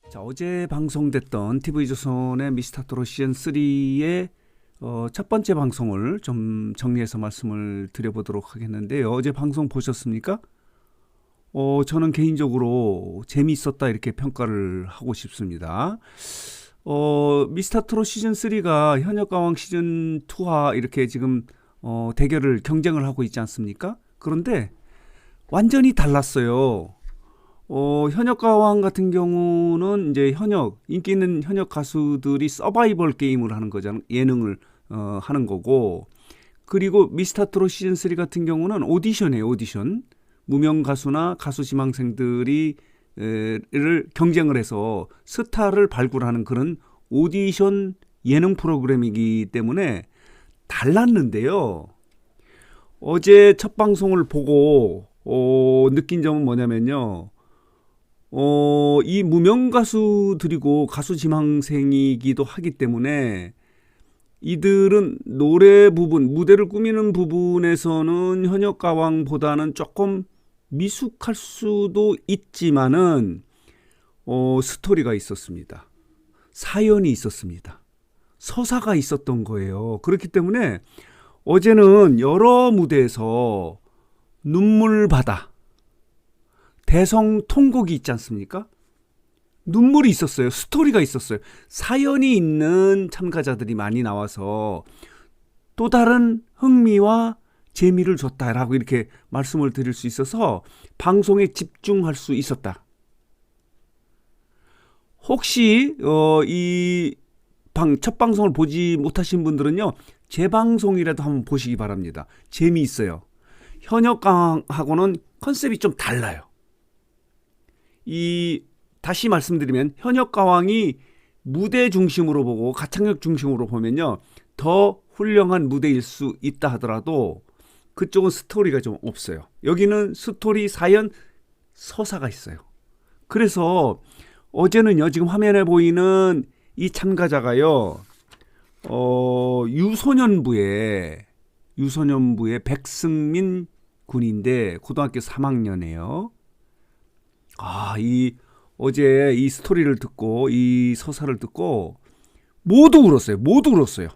자, 어제 방송됐던 TV조선의 미스터트롯 시즌3의 첫 번째 방송을 좀 정리해서 말씀을 드려보도록 하겠는데요. 어제 방송 보셨습니까? 저는 개인적으로 재미있었다 이렇게 평가를 하고 싶습니다. 미스터트롯 시즌3가 현역가왕 시즌2와 이렇게 지금 대결을 경쟁을 하고 있지 않습니까? 그런데 완전히 달랐어요. 현역가왕 같은 경우는 이제 인기 있는 현역 가수들이 서바이벌 게임을 하는 거잖아요. 예능을 하는 거고. 그리고 미스터트롯 시즌3 같은 경우는 오디션이에요, 오디션. 무명 가수나 가수 지망생들이 를 경쟁을 해서 스타를 발굴하는 그런 오디션 예능 프로그램이기 때문에 달랐는데요. 어제 첫 방송을 보고 느낀 점은 뭐냐면요. 이 무명 가수들이고 가수 지망생이기도 하기 때문에 이들은 노래 부분, 무대를 꾸미는 부분에서는 현역가왕보다는 조금 미숙할 수도 있지만은 스토리가 있었습니다. 사연이 있었습니다. 서사가 있었던 거예요. 그렇기 때문에 어제는 여러 무대에서 눈물바다, 대성통곡이 있지 않습니까? 눈물이 있었어요. 스토리가 있었어요. 사연이 있는 참가자들이 많이 나와서 또 다른 흥미와 재미를 줬다라고 이렇게 말씀을 드릴 수 있어서 방송에 집중할 수 있었다. 혹시 이 첫 방송을 보지 못하신 분들은요, 재방송이라도 한번 보시기 바랍니다. 재미있어요. 현역강하고는 컨셉이 좀 달라요. 다시 말씀드리면 현역가왕이 무대 중심으로 보고 가창력 중심으로 보면요, 더 훌륭한 무대일 수 있다 하더라도 그쪽은 스토리가 좀 없어요. 여기는 스토리, 사연, 서사가 있어요. 그래서 어제는요, 지금 화면에 보이는 이 참가자가요, 유소년부의 백승민 군인데 고등학교 3학년이에요. 어제 이 스토리를 듣고 이 서사를 듣고 모두 울었어요.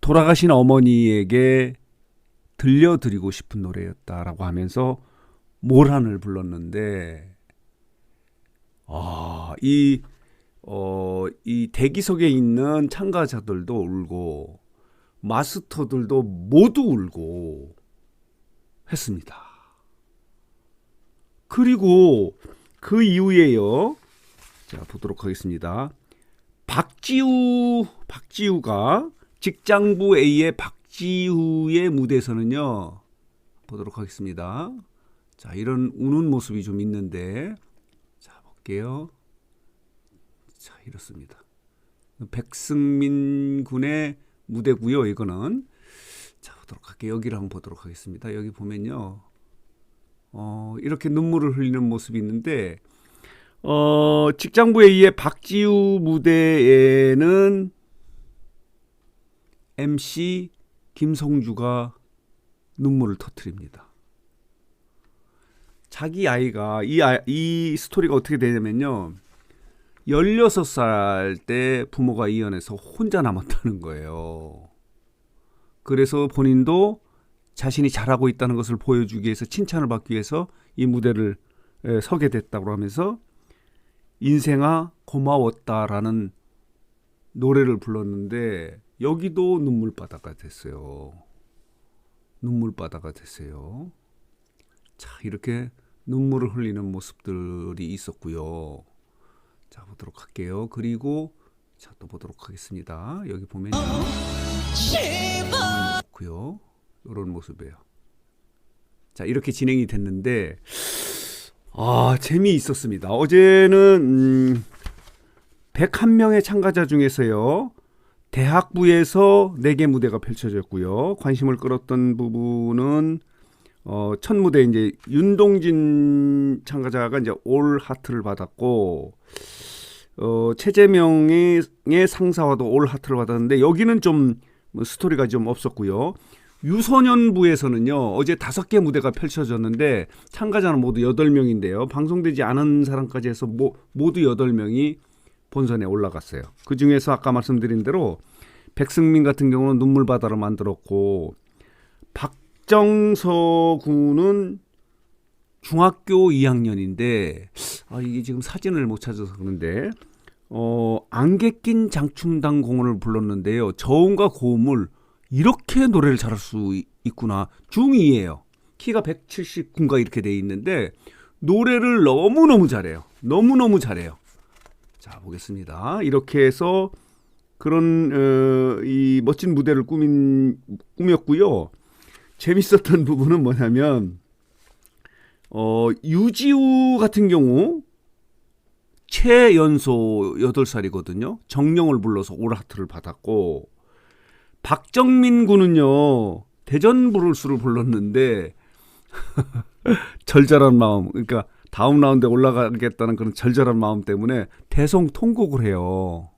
돌아가신 어머니에게 들려드리고 싶은 노래였다라고 하면서 모란을 불렀는데, 이 대기석에 있는 참가자들도 울고 마스터들도 모두 울고 했습니다. 그리고 그 이후에요. 자, 보도록 하겠습니다. 박지우가 직장부 A의 박지우의 무대에서는요. 보도록 하겠습니다. 자, 이런 우는 모습이 좀 있는데, 자, 볼게요. 자, 이렇습니다. 백승민 군의 무대고요. 이거는. 자, 보도록 할게요. 여기를 한번 보도록 하겠습니다. 여기 보면요. 이렇게 눈물을 흘리는 모습이 있는데, 직장부 A의 박지우 무대에는 MC 김성주가 눈물을 터뜨립니다. 자기 아이가, 이 스토리가 어떻게 되냐면요, 16살 때 부모가 이혼해서 혼자 남았다는 거예요. 그래서 본인도 자신이 잘하고 있다는 것을 보여주기 위해서, 칭찬을 받기 위해서 이 무대를 서게 됐다고 하면서 인생아 고마웠다라는 노래를 불렀는데, 여기도 눈물바다가 됐어요. 자, 이렇게 눈물을 흘리는 모습들이 있었고요. 자, 보도록 할게요. 그리고 자, 또 보도록 하겠습니다. 여기 보면요, 좋고요. 이런 모습이에요. 자, 이렇게 진행이 됐는데, 재미있었습니다. 어제는 101명의 참가자 중에서요, 대학부에서 4개 무대가 펼쳐졌고요. 관심을 끌었던 부분은 첫 무대 이제 윤동진 참가자가 이제 올 하트를 받았고, 최재명의 상사와도 올 하트를 받았는데, 여기는 좀 스토리가 좀 없었고요. 유소년부에서는요, 어제 5개 무대가 펼쳐졌는데 참가자는 모두 8명인데요. 방송되지 않은 사람까지 해서 모두 8명이 본선에 올라갔어요. 그 중에서 아까 말씀드린 대로 백승민 같은 경우는 눈물바다를 만들었고, 박정서 군은 중학교 2학년인데 이게 지금 사진을 못 찾아서 그런데 안개 낀 장충당 공원을 불렀는데요. 저음과 고음을 이렇게 노래를 잘할 수 있구나. 중2예요. 키가 179인가 이렇게 돼 있는데 노래를 너무너무 잘해요. 너무너무 잘해요. 자, 보겠습니다. 이렇게 해서 그런 이 멋진 무대를 꾸몄고요. 재밌었던 부분은 뭐냐면 유지우 같은 경우 최연소 8살이거든요. 정령을 불러서 올하트를 받았고, 박정민 군은요 대전 브루스를 불렀는데 절절한 마음, 그러니까 다음 라운드에 올라가겠다는 그런 절절한 마음 때문에 대성통곡을 해요.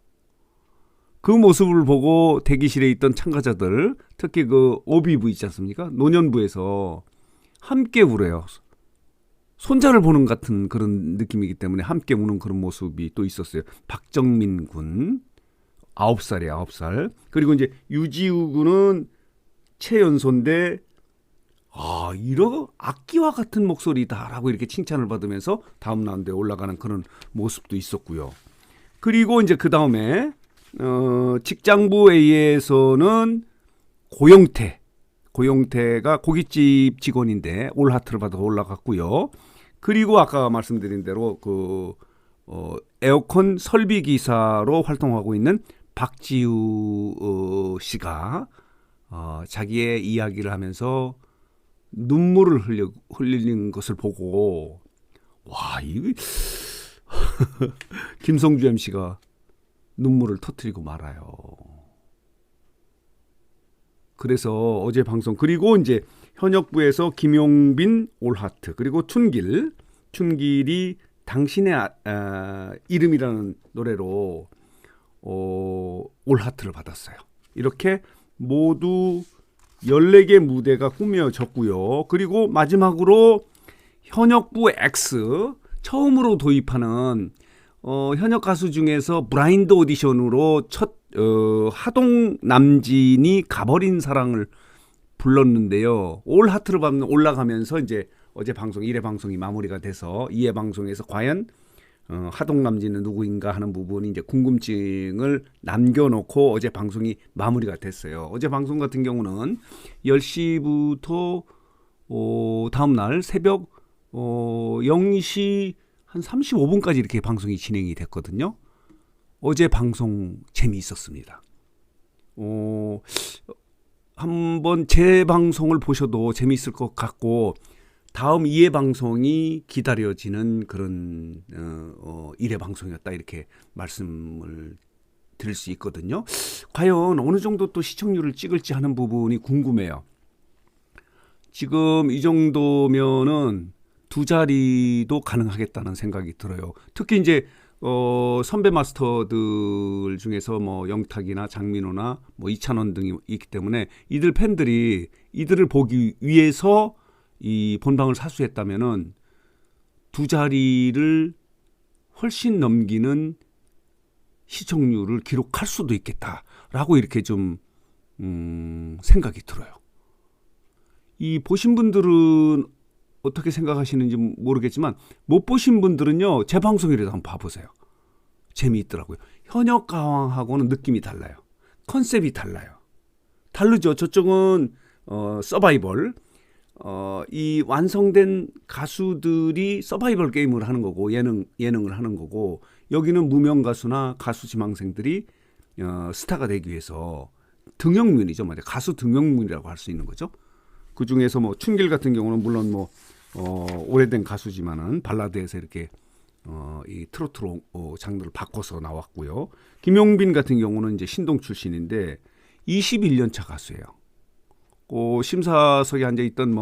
그 모습을 보고 대기실에 있던 참가자들, 특히 그 오비부 있지 않습니까? 노년부에서 함께 울어요. 손자를 보는 같은 그런 느낌이기 때문에 함께 우는 그런 모습이 또 있었어요. 박정민 군 9살이에요. 9살. 그리고 이제 유지우 군은 최연소인데 이런 악기와 같은 목소리다라고 이렇게 칭찬을 받으면서 다음 라운드에 올라가는 그런 모습도 있었고요. 그리고 이제 그 다음에 직장부 A에서는 고용태가 고깃집 직원인데 올하트를 받아 올라갔고요. 그리고 아까 말씀드린 대로 에어컨 설비 기사로 활동하고 있는 박지우 씨가 자기의 이야기를 하면서 눈물을 흘리는 것을 보고 이 김성주 MC가 눈물을 터뜨리고 말아요. 그래서 어제 방송, 그리고 이제 현역부에서 김용빈 올하트, 그리고 춘길이 당신의 이름이라는 노래로 올하트를 받았어요. 이렇게 모두 14개 무대가 꾸며졌고요. 그리고 마지막으로 현역부 X 처음으로 도입하는 현역 가수 중에서 블라인드 오디션으로 첫 하동 남진이 가버린 사랑을 불렀는데요. 올하트를 받는 올라가면서 이제 어제 방송 1회 방송이 마무리가 돼서 2회 방송에서 과연 하동 남진은 누구인가 하는 부분이 이제 궁금증을 남겨놓고 어제 방송이 마무리가 됐어요. 어제 방송 같은 경우는 10시부터 다음날 새벽 0시 한 35분까지 이렇게 방송이 진행이 됐거든요. 어제 방송 재미있었습니다. 한번 제 방송을 보셔도 재미있을 것 같고, 다음 2회 방송이 기다려지는 그런 1회 방송이었다, 이렇게 말씀을 드릴 수 있거든요. 과연 어느 정도 또 시청률을 찍을지 하는 부분이 궁금해요. 지금 이 정도면은 2자리도 가능하겠다는 생각이 들어요. 특히 이제 선배 마스터들 중에서 뭐 영탁이나 장민호나 뭐 이찬원 등이 있기 때문에 이들 팬들이 이들을 보기 위해서 이 본방을 사수했다면은 2자리를 훨씬 넘기는 시청률을 기록할 수도 있겠다라고 이렇게 좀 생각이 들어요. 이 보신 분들은 어떻게 생각하시는지 모르겠지만 못 보신 분들은요, 제 방송이라도 한번 봐보세요. 재미있더라고요. 현역 가왕하고는 느낌이 달라요. 컨셉이 달라요. 다르죠. 저쪽은 서바이벌, 이 완성된 가수들이 서바이벌 게임을 하는 거고 예능을 하는 거고, 여기는 무명 가수나 가수 지망생들이 스타가 되기 위해서 등용문이죠. 말이야. 가수 등용문이라고 할 수 있는 거죠. 그 중에서 뭐 춘길 같은 경우는 물론 뭐 오래된 가수지만은 발라드에서 이렇게 이 트로트로 장르를 바꿔서 나왔고요. 김용빈 같은 경우는 이제 신동 출신인데 21년 차 가수예요. 심사석에 앉아 있던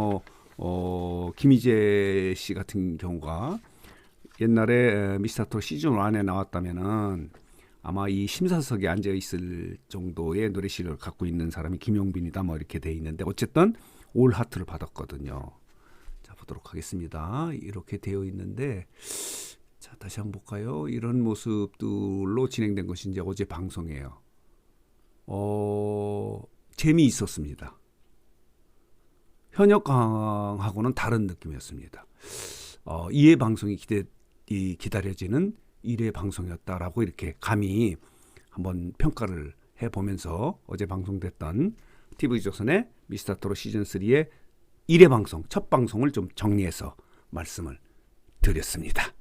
김희재 씨 같은 경우가 옛날에 미스터트롯 시즌 1에 나왔다면은 아마 이 심사석에 앉아 있을 정도의 노래 실력을 갖고 있는 사람이 김용빈이다 뭐 이렇게 돼 있는데 어쨌든 올 하트를 받았거든요. 자, 보도록 하겠습니다. 이렇게 되어 있는데 자, 다시 한번 볼까요? 이런 모습들로 진행된 것이 이제 어제 방송이에요. 재미있었습니다. 현역강하고는 다른 느낌이었습니다. 2회 방송이 기다려지는 1회 방송이었다라고 이렇게 감히 한번 평가를 해보면서 어제 방송됐던 TV조선의 미스터트롯 시즌3의 1회 방송, 첫 방송을 좀 정리해서 말씀을 드렸습니다.